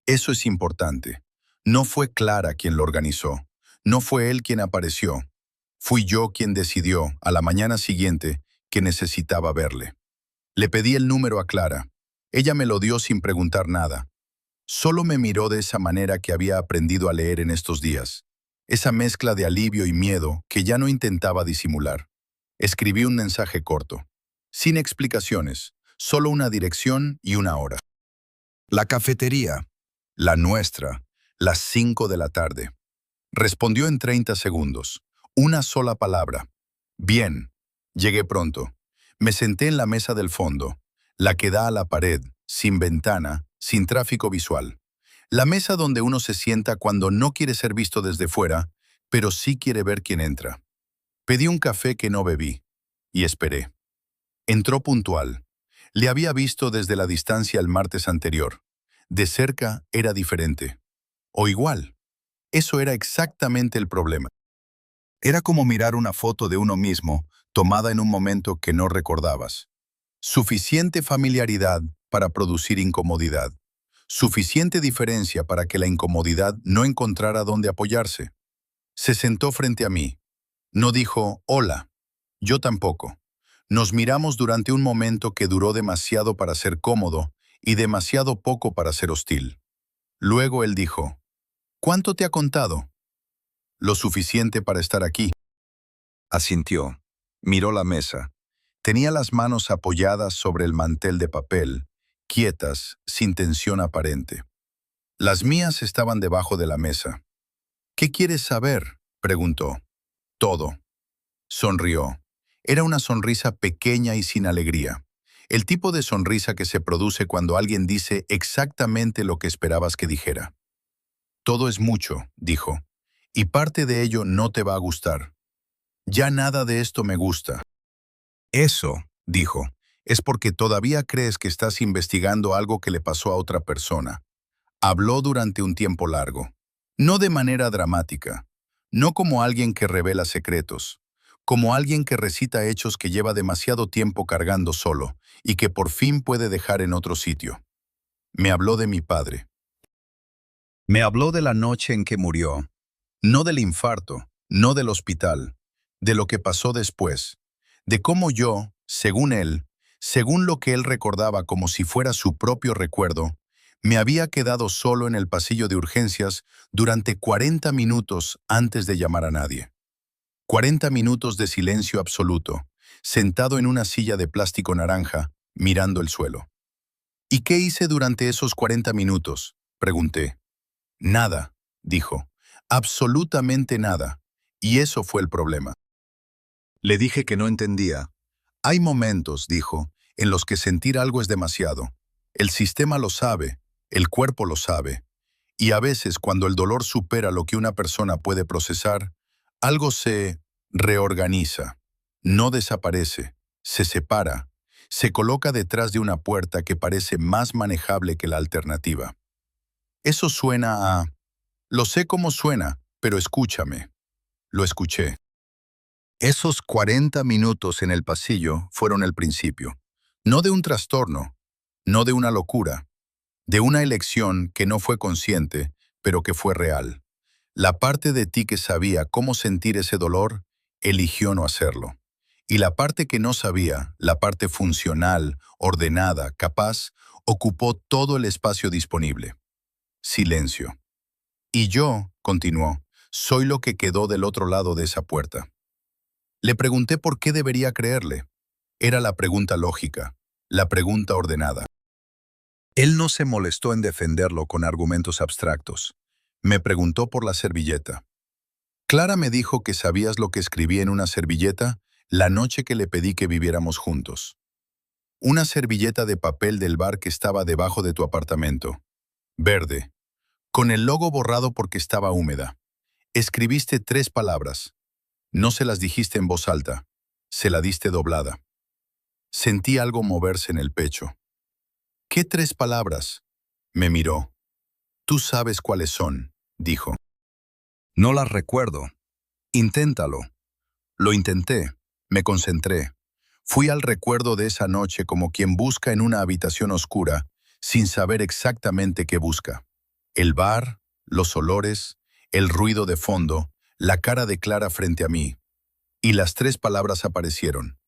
Eso es importante. No fue Clara quien lo organizó. No fue él quien apareció. Fui yo quien decidió, a la mañana siguiente, que necesitaba verle. Le pedí el número a Clara. Ella me lo dio sin preguntar nada. Solo me miró de esa manera que había aprendido a leer en estos días. Esa mezcla de alivio y miedo que ya no intentaba disimular. Escribí un mensaje corto. Sin explicaciones, solo una dirección y una hora. La cafetería. La nuestra, las 5 de la tarde. Respondió en 30 segundos. Una sola palabra. Bien. Llegué pronto. Me senté en la mesa del fondo, la que da a la pared, sin ventana, sin tráfico visual. La mesa donde uno se sienta cuando no quiere ser visto desde fuera, pero sí quiere ver quién entra. Pedí un café que no bebí. Y esperé. Entró puntual. Le había visto desde la distancia el martes anterior. De cerca era diferente. O igual. Eso era exactamente el problema. Era como mirar una foto de uno mismo, tomada en un momento que no recordabas. Suficiente familiaridad para producir incomodidad. Suficiente diferencia para que la incomodidad no encontrara dónde apoyarse. Se sentó frente a mí. No dijo, hola. Yo tampoco. Nos miramos durante un momento que duró demasiado para ser cómodo y demasiado poco para ser hostil. Luego él dijo, ¿cuánto te ha contado? Lo suficiente para estar aquí. Asintió. Miró la mesa. Tenía las manos apoyadas sobre el mantel de papel, quietas, sin tensión aparente. Las mías estaban debajo de la mesa. ¿Qué quieres saber?, preguntó. Todo. Sonrió. Era una sonrisa pequeña y sin alegría. El tipo de sonrisa que se produce cuando alguien dice exactamente lo que esperabas que dijera. Todo es mucho, dijo, y parte de ello no te va a gustar. Ya nada de esto me gusta. Eso, dijo, es porque todavía crees que estás investigando algo que le pasó a otra persona. Habló durante un tiempo largo. No de manera dramática. No como alguien que revela secretos. Como alguien que recita hechos que lleva demasiado tiempo cargando solo y que por fin puede dejar en otro sitio. Me habló de mi padre. Me habló de la noche en que murió. No del infarto, no del hospital. De lo que pasó después. De cómo yo, según él, según lo que él recordaba como si fuera su propio recuerdo, me había quedado solo en el pasillo de urgencias durante 40 minutos antes de llamar a nadie. 40 minutos de silencio absoluto, sentado en una silla de plástico naranja, mirando el suelo. ¿Y qué hice durante esos 40 minutos?, pregunté. Nada, dijo. Absolutamente nada. Y eso fue el problema. Le dije que no entendía. Hay momentos, dijo, en los que sentir algo es demasiado. El sistema lo sabe, el cuerpo lo sabe. Y a veces, cuando el dolor supera lo que una persona puede procesar, algo se reorganiza, no desaparece, se separa, se coloca detrás de una puerta que parece más manejable que la alternativa. Eso suena a... Lo sé cómo suena, pero escúchame. Lo escuché. Esos 40 minutos en el pasillo fueron el principio. No de un trastorno, no de una locura, de una elección que no fue consciente, pero que fue real. La parte de ti que sabía cómo sentir ese dolor, eligió no hacerlo. Y la parte que no sabía, la parte funcional, ordenada, capaz, ocupó todo el espacio disponible. Silencio. Y yo, continuó, soy lo que quedó del otro lado de esa puerta. Le pregunté por qué debería creerle. Era la pregunta lógica, la pregunta ordenada. Él no se molestó en defenderlo con argumentos abstractos. Me preguntó por la servilleta. Clara me dijo que sabías lo que escribí en una servilleta la noche que le pedí que viviéramos juntos. Una servilleta de papel del bar que estaba debajo de tu apartamento. Verde. Con el logo borrado porque estaba húmeda. Escribiste 3 palabras. No se las dijiste en voz alta. Se la diste doblada. Sentí algo moverse en el pecho. ¿Qué 3 palabras? Me miró. Tú sabes cuáles son, dijo. No las recuerdo. Inténtalo. Lo intenté. Me concentré. Fui al recuerdo de esa noche como quien busca en una habitación oscura, sin saber exactamente qué busca. El bar, los olores, el ruido de fondo, la cara de Clara frente a mí. Y las tres palabras aparecieron.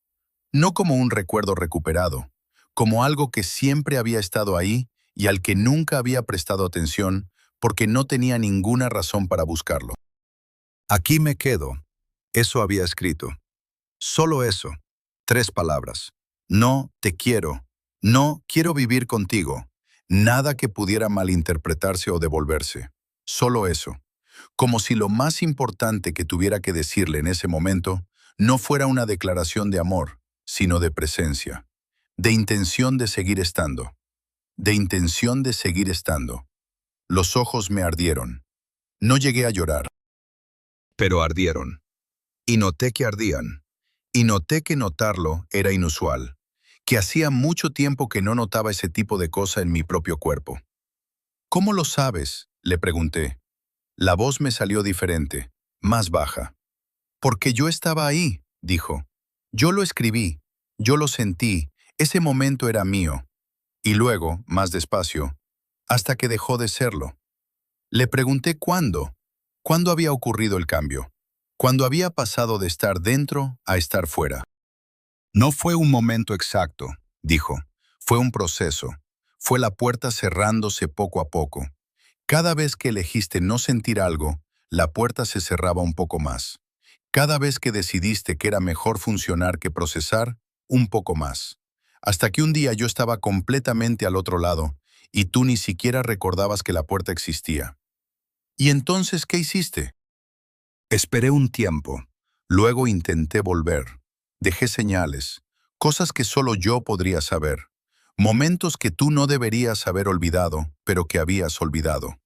No como un recuerdo recuperado, como algo que siempre había estado ahí y al que nunca había prestado atención porque no tenía ninguna razón para buscarlo. Aquí me quedo. Eso había escrito. Solo eso. 3 palabras. No te quiero. No quiero vivir contigo. Nada que pudiera malinterpretarse o devolverse. Solo eso. Como si lo más importante que tuviera que decirle en ese momento no fuera una declaración de amor, sino de presencia, de intención de seguir estando, de intención de seguir estando. Los ojos me ardieron. No llegué a llorar. Pero ardieron. Y noté que ardían. Y noté que notarlo era inusual, que hacía mucho tiempo que no notaba ese tipo de cosa en mi propio cuerpo. ¿Cómo lo sabes?, le pregunté. La voz me salió diferente, más baja. Porque yo estaba ahí, dijo. Yo lo escribí, yo lo sentí, ese momento era mío. Y luego, más despacio, hasta que dejó de serlo. Le pregunté cuándo había ocurrido el cambio, cuándo había pasado de estar dentro a estar fuera. No fue un momento exacto, Dijo, fue un proceso, fue la puerta cerrándose poco a poco. Cada vez que elegiste no sentir algo, la puerta se cerraba un poco más. Cada vez que decidiste que era mejor funcionar que procesar, un poco más. Hasta que un día yo estaba completamente al otro lado, y tú ni siquiera recordabas que la puerta existía. ¿Y entonces qué hiciste? Esperé un tiempo. Luego intenté volver. Dejé señales, cosas que solo yo podría saber. Momentos que tú no deberías haber olvidado, pero que habías olvidado.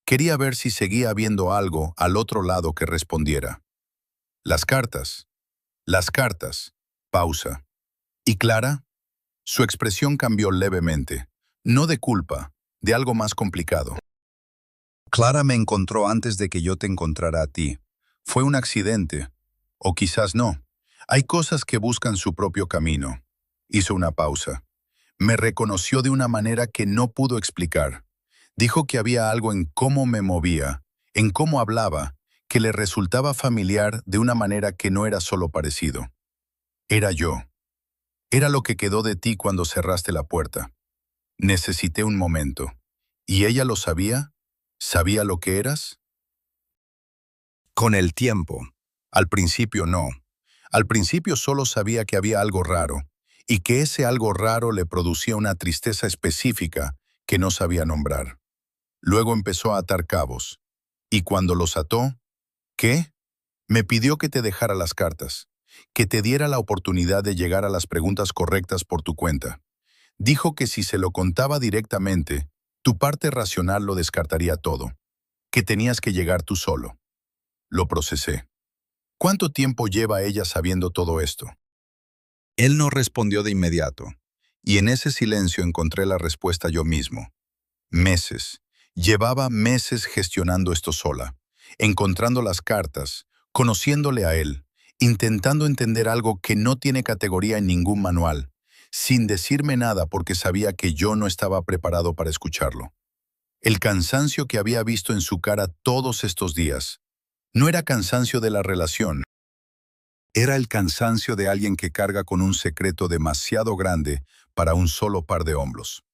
Quería ver si seguía habiendo algo al otro lado que respondiera. Las cartas. Las cartas. Pausa. ¿Y Clara? Su expresión cambió levemente. No de culpa, de algo más complicado. Clara me encontró antes de que yo te encontrara a ti. Fue un accidente. O quizás no. Hay cosas que buscan su propio camino. Hizo una pausa. Me reconoció de una manera que no pudo explicar. Dijo que había algo en cómo me movía, en cómo hablaba, que le resultaba familiar de una manera que no era solo parecido. Era yo. Era lo que quedó de ti cuando cerraste la puerta. Necesité un momento. ¿Y ella lo sabía? ¿Sabía lo que eras? Con el tiempo. Al principio no. Al principio solo sabía que había algo raro, y que ese algo raro le producía una tristeza específica que no sabía nombrar. Luego empezó a atar cabos. Y cuando los ató, ¿qué? Me pidió que te dejara las cartas, que te diera la oportunidad de llegar a las preguntas correctas por tu cuenta. Dijo que si se lo contaba directamente, tu parte racional lo descartaría todo, que tenías que llegar tú solo. Lo procesé. ¿Cuánto tiempo lleva ella sabiendo todo esto? Él no respondió de inmediato. Y en ese silencio encontré la respuesta yo mismo. Meses. Llevaba meses gestionando esto sola, encontrando las cartas, conociéndole a él, intentando entender algo que no tiene categoría en ningún manual, sin decirme nada porque sabía que yo no estaba preparado para escucharlo. El cansancio que había visto en su cara todos estos días no era cansancio de la relación. Era el cansancio de alguien que carga con un secreto demasiado grande para un solo par de hombros.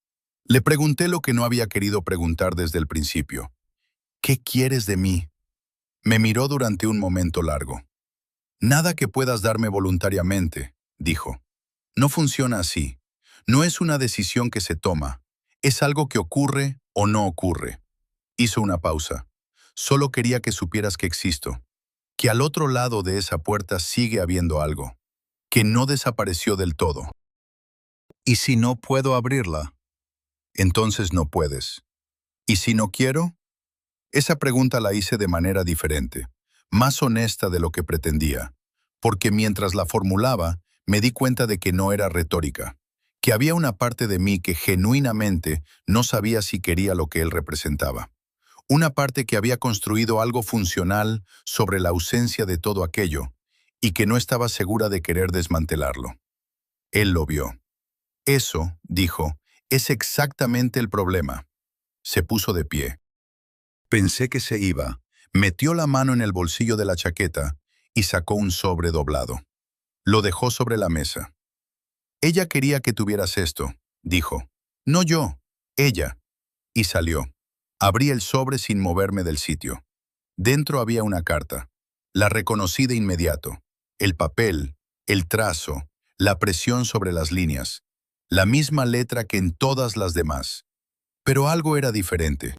Le pregunté lo que no había querido preguntar desde el principio. ¿Qué quieres de mí? Me miró durante un momento largo. Nada que puedas darme voluntariamente, dijo. No funciona así. No es una decisión que se toma. Es algo que ocurre o no ocurre. Hizo una pausa. Solo quería que supieras que existo, que al otro lado de esa puerta sigue habiendo algo, que no desapareció del todo. ¿Y si no puedo abrirla? Entonces no puedes. ¿Y si no quiero? Esa pregunta la hice de manera diferente, más honesta de lo que pretendía, porque mientras la formulaba, me di cuenta de que no era retórica, que había una parte de mí que genuinamente no sabía si quería lo que él representaba. Una parte que había construido algo funcional sobre la ausencia de todo aquello y que no estaba segura de querer desmantelarlo. Él lo vio. Eso, dijo, es exactamente el problema. Se puso de pie. Pensé que se iba. Metió la mano en el bolsillo de la chaqueta y sacó un sobre doblado. Lo dejó sobre la mesa. Ella quería que tuvieras esto, dijo. No yo, ella. Y salió. Abrí el sobre sin moverme del sitio. Dentro había una carta. La reconocí de inmediato. El papel, el trazo, la presión sobre las líneas. La misma letra que en todas las demás. Pero algo era diferente.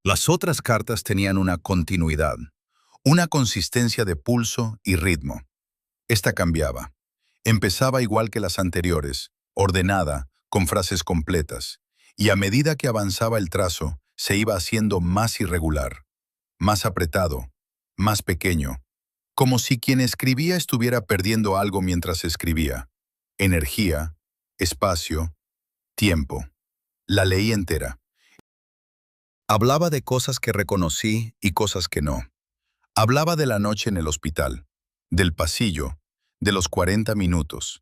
Las otras cartas tenían una continuidad, una consistencia de pulso y ritmo. Esta cambiaba. Empezaba igual que las anteriores, ordenada, con frases completas, y a medida que avanzaba el trazo, se iba haciendo más irregular, más apretado, más pequeño, como si quien escribía estuviera perdiendo algo mientras escribía. Energía, espacio, tiempo. La leí entera. Hablaba de cosas que reconocí y cosas que no. Hablaba de la noche en el hospital, del pasillo, de los 40 minutos.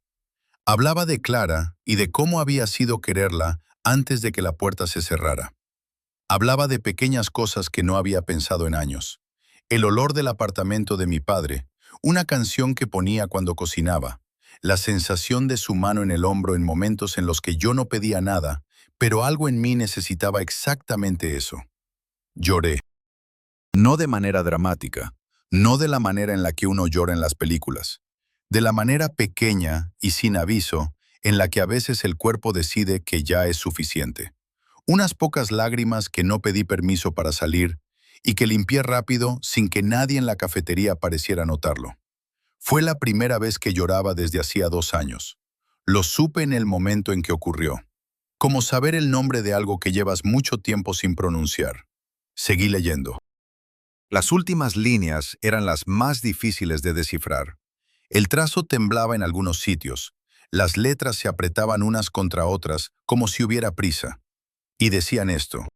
Hablaba de Clara y de cómo había sido quererla antes de que la puerta se cerrara. Hablaba de pequeñas cosas que no había pensado en años. El olor del apartamento de mi padre, una canción que ponía cuando cocinaba, la sensación de su mano en el hombro en momentos en los que yo no pedía nada, pero algo en mí necesitaba exactamente eso. Lloré. No de manera dramática, no de la manera en la que uno llora en las películas, de la manera pequeña y sin aviso en la que a veces el cuerpo decide que ya es suficiente. Unas pocas lágrimas que no pedí permiso para salir y que limpié rápido sin que nadie en la cafetería pareciera notarlo. Fue la primera vez que lloraba desde hacía 2 años. Lo supe en el momento en que ocurrió. Como saber el nombre de algo que llevas mucho tiempo sin pronunciar. Seguí leyendo. Las últimas líneas eran las más difíciles de descifrar. El trazo temblaba en algunos sitios. Las letras se apretaban unas contra otras como si hubiera prisa. Y decían esto.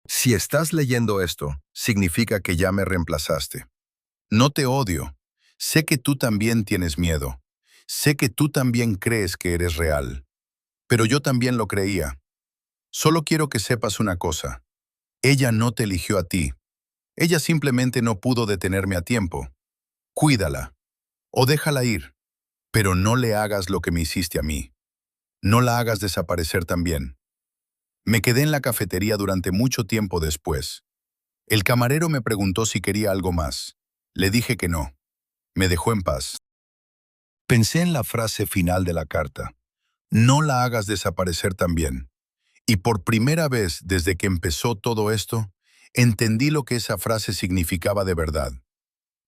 Si estás leyendo esto, significa que ya me reemplazaste. No te odio. Sé que tú también tienes miedo. Sé que tú también crees que eres real. Pero yo también lo creía. Solo quiero que sepas una cosa. Ella no te eligió a ti. Ella simplemente no pudo detenerme a tiempo. Cuídala. O déjala ir. Pero no le hagas lo que me hiciste a mí. No la hagas desaparecer también. Me quedé en la cafetería durante mucho tiempo después. El camarero me preguntó si quería algo más. Le dije que no. Me dejó en paz. Pensé en la frase final de la carta. No la hagas desaparecer también. Y por primera vez desde que empezó todo esto, entendí lo que esa frase significaba de verdad.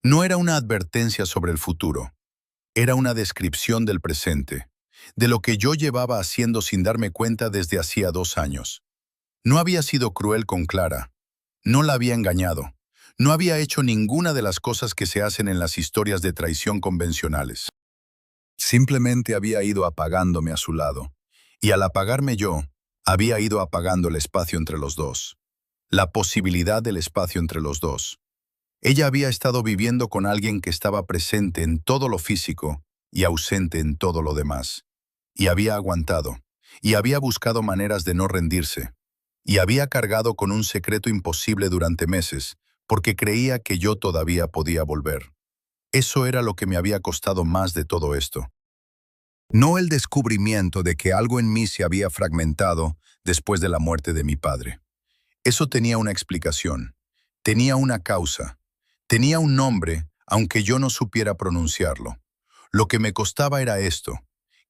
No era una advertencia sobre el futuro. Era una descripción del presente, de lo que yo llevaba haciendo sin darme cuenta desde hacía 2 años. No había sido cruel con Clara. No la había engañado. No había hecho ninguna de las cosas que se hacen en las historias de traición convencionales. Simplemente había ido apagándome a su lado. Y al apagarme yo, había ido apagando el espacio entre los dos. La posibilidad del espacio entre los dos. Ella había estado viviendo con alguien que estaba presente en todo lo físico y ausente en todo lo demás. Y había aguantado. Y había buscado maneras de no rendirse. Y había cargado con un secreto imposible durante meses, porque creía que yo todavía podía volver. Eso era lo que me había costado más de todo esto. No el descubrimiento de que algo en mí se había fragmentado después de la muerte de mi padre. Eso tenía una explicación, tenía una causa, tenía un nombre, aunque yo no supiera pronunciarlo. Lo que me costaba era esto,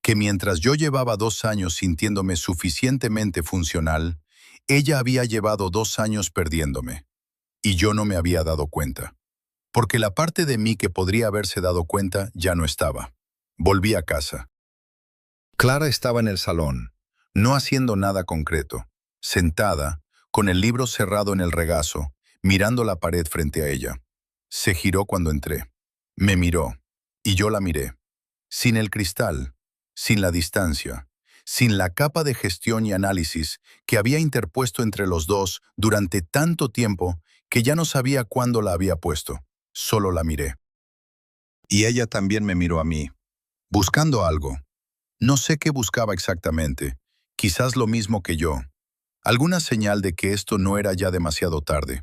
que mientras yo llevaba 2 años sintiéndome suficientemente funcional, ella había llevado 2 años perdiéndome. Y yo no me había dado cuenta. Porque la parte de mí que podría haberse dado cuenta ya no estaba. Volví a casa. Clara estaba en el salón, no haciendo nada concreto, sentada, con el libro cerrado en el regazo, mirando la pared frente a ella. Se giró cuando entré. Me miró, y yo la miré. Sin el cristal, sin la distancia, sin la capa de gestión y análisis que había interpuesto entre los dos durante tanto tiempo que ya no sabía cuándo la había puesto. Solo la miré. Y ella también me miró a mí, buscando algo. No sé qué buscaba exactamente, quizás lo mismo que yo. Alguna señal de que esto no era ya demasiado tarde.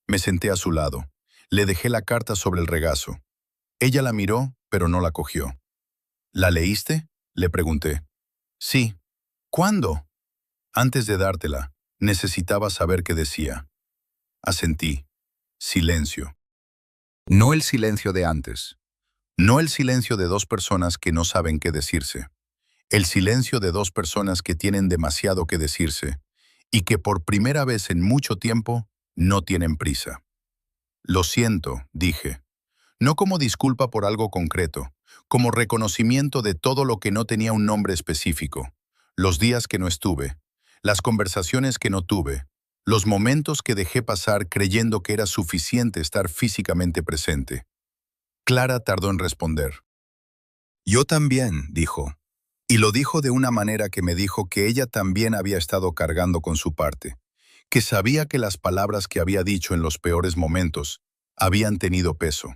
Me senté a su lado. Le dejé la carta sobre el regazo. Ella la miró, pero no la cogió. ¿La leíste?, le pregunté. Sí. ¿Cuándo? Antes de dártela, necesitaba saber qué decía. Asentí. Silencio. No el silencio de antes. No el silencio de dos personas que no saben qué decirse. El silencio de dos personas que tienen demasiado que decirse y que por primera vez en mucho tiempo no tienen prisa. Lo siento, dije. No como disculpa por algo concreto, como reconocimiento de todo lo que no tenía un nombre específico. Los días que no estuve, las conversaciones que no tuve, los momentos que dejé pasar creyendo que era suficiente estar físicamente presente. Clara tardó en responder. Yo también, dijo. Y lo dijo de una manera que me dijo que ella también había estado cargando con su parte, que sabía que las palabras que había dicho en los peores momentos habían tenido peso,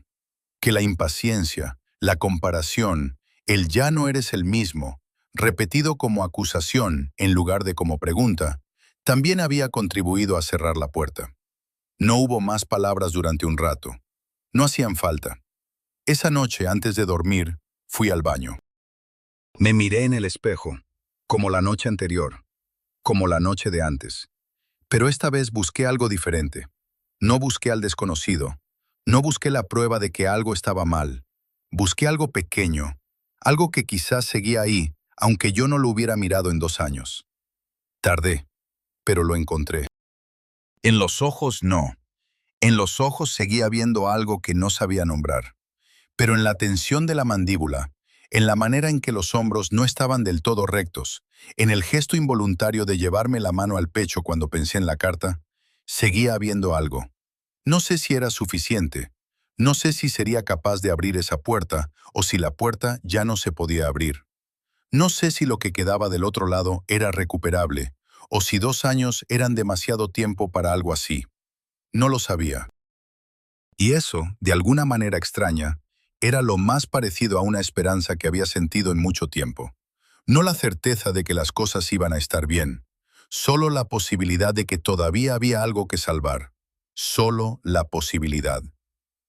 que la impaciencia, la comparación, el ya no eres el mismo, repetido como acusación en lugar de como pregunta, también había contribuido a cerrar la puerta. No hubo más palabras durante un rato. No hacían falta. Esa noche, antes de dormir, fui al baño. Me miré en el espejo, como la noche anterior, como la noche de antes. Pero esta vez busqué algo diferente. No busqué al desconocido. No busqué la prueba de que algo estaba mal. Busqué algo pequeño, algo que quizás seguía ahí, aunque yo no lo hubiera mirado en 2 años. Tardé, pero lo encontré. En los ojos no. En los ojos seguía viendo algo que no sabía nombrar. Pero en la tensión de la mandíbula, en la manera en que los hombros no estaban del todo rectos, en el gesto involuntario de llevarme la mano al pecho cuando pensé en la carta, seguía habiendo algo. No sé si era suficiente, no sé si sería capaz de abrir esa puerta o si la puerta ya no se podía abrir. No sé si lo que quedaba del otro lado era recuperable o si 2 años eran demasiado tiempo para algo así. No lo sabía. Y eso, de alguna manera extraña, era lo más parecido a una esperanza que había sentido en mucho tiempo. No la certeza de que las cosas iban a estar bien, solo la posibilidad de que todavía había algo que salvar. Solo la posibilidad.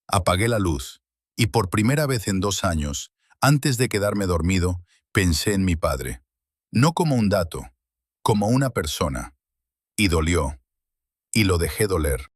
Apagué la luz, y por primera vez en 2 años, antes de quedarme dormido, pensé en mi padre. No como un dato, como una persona. Y dolió. Y lo dejé doler.